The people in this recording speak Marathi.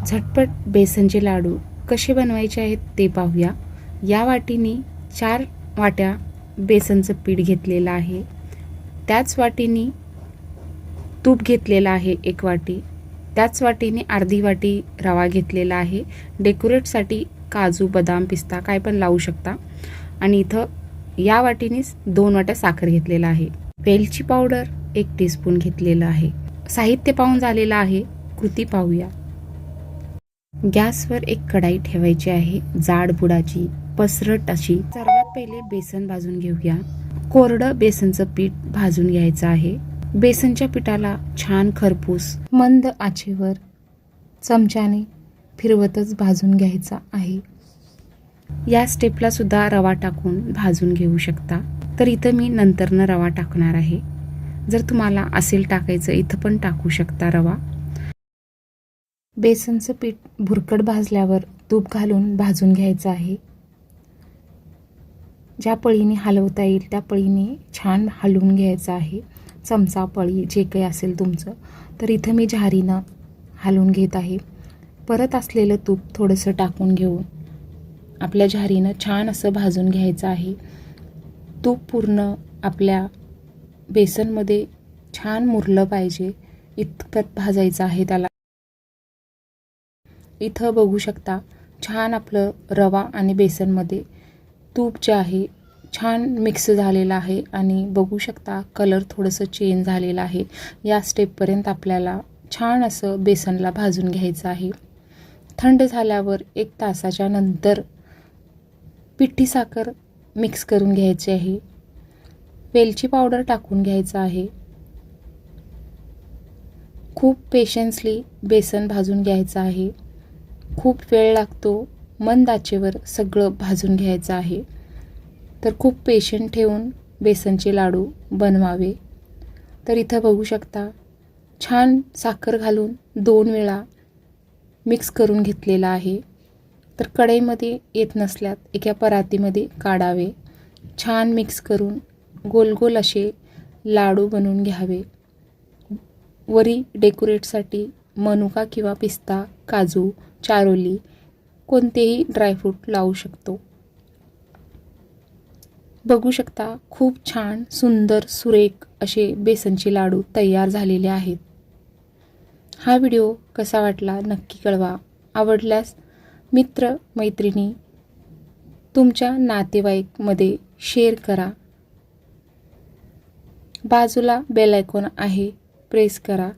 झटपट बेसनचे लाडू कसे बनवायचे आहेत ते पाहूया। या वाटीने 4 वाट्या बेसनचं पीठ घेतलेलं आहे। त्याच वाटीने तूप घेतलेलं आहे 1 वाटी। त्याच वाटीने अर्धी वाटी रवा घेतलेला आहे। डेकोरेटसाठी काजू, बदाम, पिस्ता काय पण लावू शकता। आणि इथं या वाटीनेच 2 वाट्या साखर घेतलेला आहे। वेलची पावडर 1 टीस्पून घेतलेलं आहे। साहित्य पाहून झालेलं आहे, कृती पाहूया। गॅसवर एक कढाई ठेवायची आहे, जाड बुडाची, पसरट अशी। सर्वात पहिले बेसन भाजून घेऊया। कोरडं बेसनचं पीठ भाजून घ्यायचं आहे। बेसनच्या पिठाला छान खरपूस मंद आचेवर चमच्याने फिरवतच भाजून घ्यायचा आहे। या स्टेपला सुद्धा रवा टाकून भाजून घेऊ शकता, तर इथं मी नंतरनं रवा टाकणार आहे। जर तुम्हाला असेल टाकायचं इथं पण टाकू शकता रवा। बेसनचं पीठ भुरकट भाजल्यावर तूप घालून भाजून घ्यायचं आहे। ज्या पळीने हलवता येईल त्या पळीने छान हलवून घ्यायचं आहे। चमचा, पळी जे काही असेल तुमचं, तर इथं मी झारीनं हलवून घेत आहे। परत असलेलं तूप थोडंसं टाकून घेऊन आपल्या झारीनं छान असं भाजून घ्यायचं आहे। तूप पूर्ण आपल्या बेसनमध्ये छान मुरलं पाहिजे इतपत भाजायचं आहे त्याला। इथं बघू शकता छान आपलं रवा आणि बेसनमध्ये तूप जे आहे छान मिक्स झालेलं आहे आणि बघू शकता कलर थोडंसं चेंज झालेलं आहे। या स्टेपपर्यंत आपल्याला छान असं बेसनला भाजून घ्यायचं आहे। थंड झाल्यावर 1 तासाच्या नंतर पिठी साखर मिक्स करून घ्यायची आहे। वेलची पावडर टाकून घ्यायचं आहे। खूप पेशन्सली बेसन भाजून घ्यायचं आहे। खूप वेळ लागतो, मंद आचेवर सगळं भाजून घ्यायचं आहे। तर खूप पेशंट ठेवून बेसनचे लाडू बनवावे। तर इथं बघू शकता छान साखर घालून 2 वेळा मिक्स करून घेतलेला आहे। तर कढईमध्ये येत नसल्यात एका परातीमध्ये काढावे। छान मिक्स करून गोल गोल असे लाडू बनवून घ्यावे। वरी डेकोरेटसाठी मनुका किंवा पिस्ता, काजू, चारोली कोणतेही ड्रायफ्रूट लावू शकतो। बघू शकता खूप छान सुंदर सुरेख असे बेसनचे लाडू तयार झालेले आहेत। हा व्हिडिओ कसा वाटला नक्की कळवा। आवडल्यास मित्र मैत्रिणी तुमच्या नातेवाईकमध्ये शेअर करा। बाजूला बेल आयकॉन आहे, प्रेस करा।